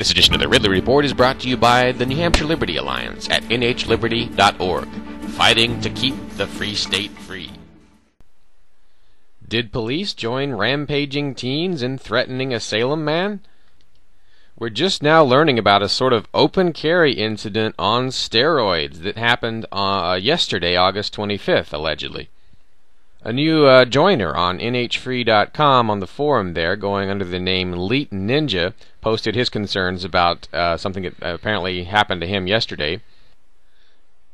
This edition of the Ridley Report is brought to you by the New Hampshire Liberty Alliance at NHLiberty.org, fighting to keep the free state free. Did police join rampaging teens in threatening a Salem man? We're just now learning about a sort of open carry incident on steroids that happened yesterday, August 25th, allegedly. A new joiner on NHFree.com on the forum there, going under the name Leet Ninja, posted his concerns about something that apparently happened to him yesterday,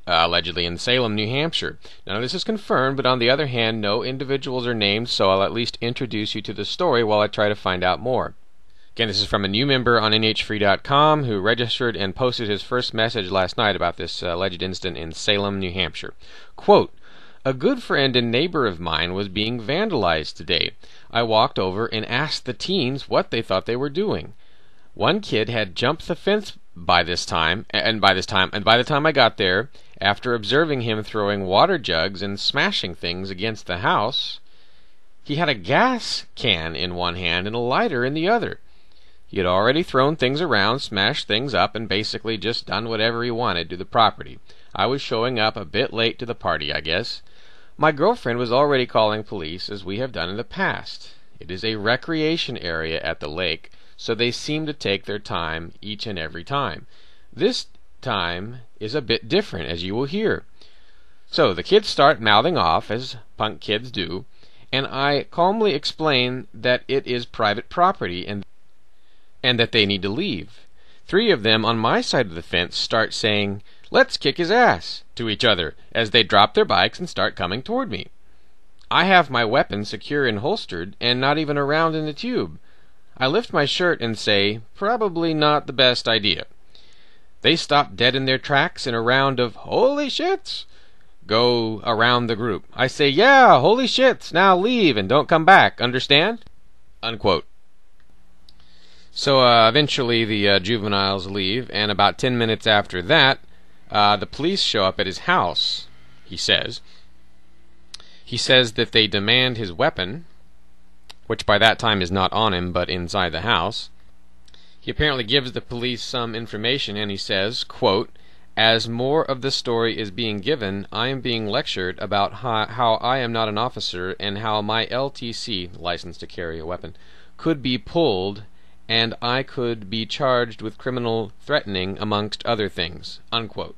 allegedly in Salem, New Hampshire. Now, this is confirmed, but on the other hand, no individuals are named, so I'll at least introduce you to the story while I try to find out more. Again, this is from a new member on NHFree.com who registered and posted his first message last night about this alleged incident in Salem, New Hampshire. Quote, "A good friend and neighbor of mine was being vandalized today. I walked over and asked the teens what they thought they were doing. One kid had jumped the fence by the time I got there, after observing him throwing water jugs and smashing things against the house, he had a gas can in one hand and a lighter in the other. He had already thrown things around, smashed things up, and basically just done whatever he wanted to the property. I was showing up a bit late to the party, I guess. My girlfriend was already calling police, as we have done in the past. It is a recreation area at the lake, so they seem to take their time each and every time. This time is a bit different, as you will hear. So the kids start mouthing off, as punk kids do, and I calmly explain that it is private property and that they need to leave. Three of them on my side of the fence start saying, 'Let's kick his ass,' to each other as they drop their bikes and start coming toward me. I have my weapon secure and holstered and not even a round in the tube. I lift my shirt and say, probably not the best idea. They stop dead in their tracks and a round of 'holy shits' go around the group. I say, 'Yeah, holy shits, now leave and don't come back, understand?'" Unquote. So eventually the juveniles leave, and about 10 minutes after that, the police show up at his house, he says. He says that they demand his weapon, which by that time is not on him but inside the house. He apparently gives the police some information, and he says, quote, "As more of the story is being given, I am being lectured about how I am not an officer and how my LTC, license to carry a weapon, could be pulled and I could be charged with criminal threatening amongst other things," unquote.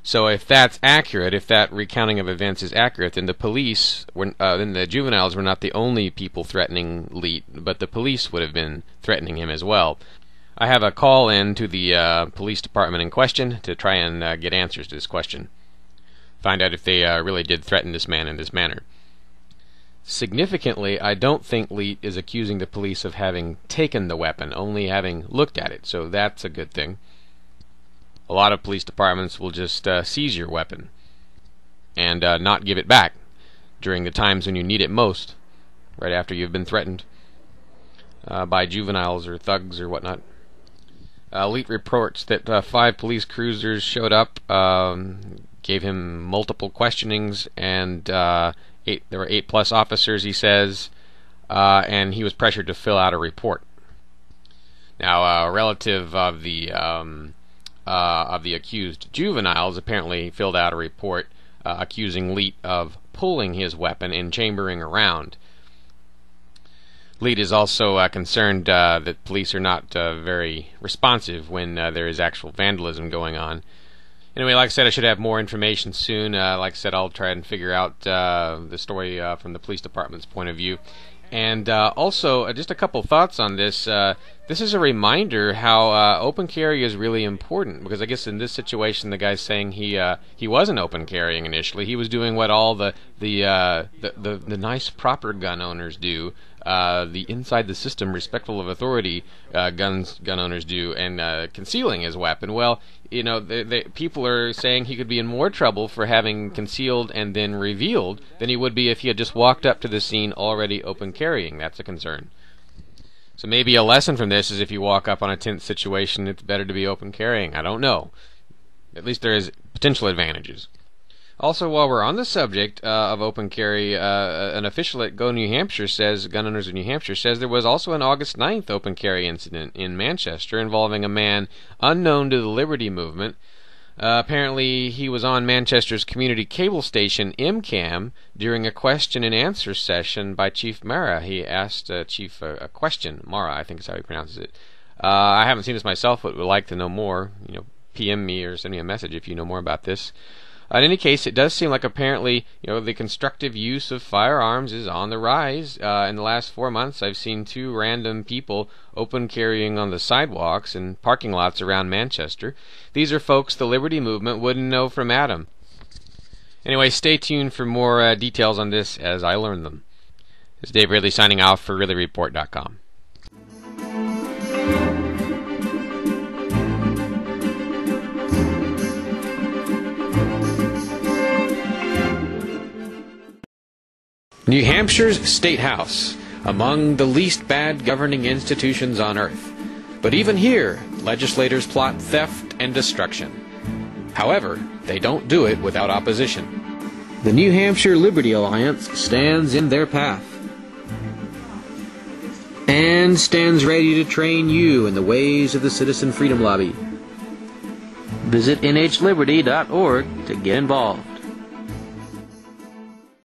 So if that's accurate, if that recounting of events is accurate, then then the juveniles were not the only people threatening Leet, but the police would have been threatening him as well. I have a call in to the police department in question to try and get answers to this question. Find out if they really did threaten this man in this manner. Significantly, I don't think Leet is accusing the police of having taken the weapon, only having looked at it, so that's a good thing. A lot of police departments will just seize your weapon and not give it back during the times when you need it most, right after you've been threatened by juveniles or thugs or whatnot. Leet reports that 5 police cruisers showed up, gave him multiple questionings, and there were 8+ officers, he says, and he was pressured to fill out a report. Now, a relative of the accused juveniles apparently filled out a report accusing Leet of pulling his weapon and chambering around. Leet is also concerned that police are not very responsive when there is actual vandalism going on. Anyway, like I said, I should have more information soon. Like I said, I'll try and figure out the story from the police department's point of view. And also, just a couple thoughts on this. This is a reminder how open carry is really important, because I guess in this situation, the guy's saying he wasn't open carrying initially. He was doing what all the nice proper gun owners do, the inside the system, respectful of authority gun owners do, and concealing his weapon. Well, you know, people are saying he could be in more trouble for having concealed and then revealed than he would be if he had just walked up to the scene already open carrying. That's a concern. So maybe a lesson from this is if you walk up on a tense situation, it's better to be open carrying. I don't know. At least there is potential advantages. Also, while we're on the subject of open carry, an official at Go New Hampshire says, Gun Owners of New Hampshire says there was also an August 9th open carry incident in Manchester involving a man unknown to the Liberty Movement. Apparently, he was on Manchester's community cable station MCAM during a question and answer session by Chief Mara. He asked Chief a question. Mara, I think is how he pronounces it. I haven't seen this myself, but would like to know more. PM me or send me a message if you know more about this. In any case, it does seem like apparently, the constructive use of firearms is on the rise. In the last 4 months, I've seen 2 random people open carrying on the sidewalks and parking lots around Manchester. These are folks the Liberty Movement wouldn't know from Adam. Anyway, stay tuned for more details on this as I learn them. This is Dave Ridley signing off for RidleyReport.com. New Hampshire's State House, among the least bad governing institutions on earth. But even here, legislators plot theft and destruction. However, they don't do it without opposition. The New Hampshire Liberty Alliance stands in their path and stands ready to train you in the ways of the Citizen Freedom Lobby. Visit nhliberty.org to get involved.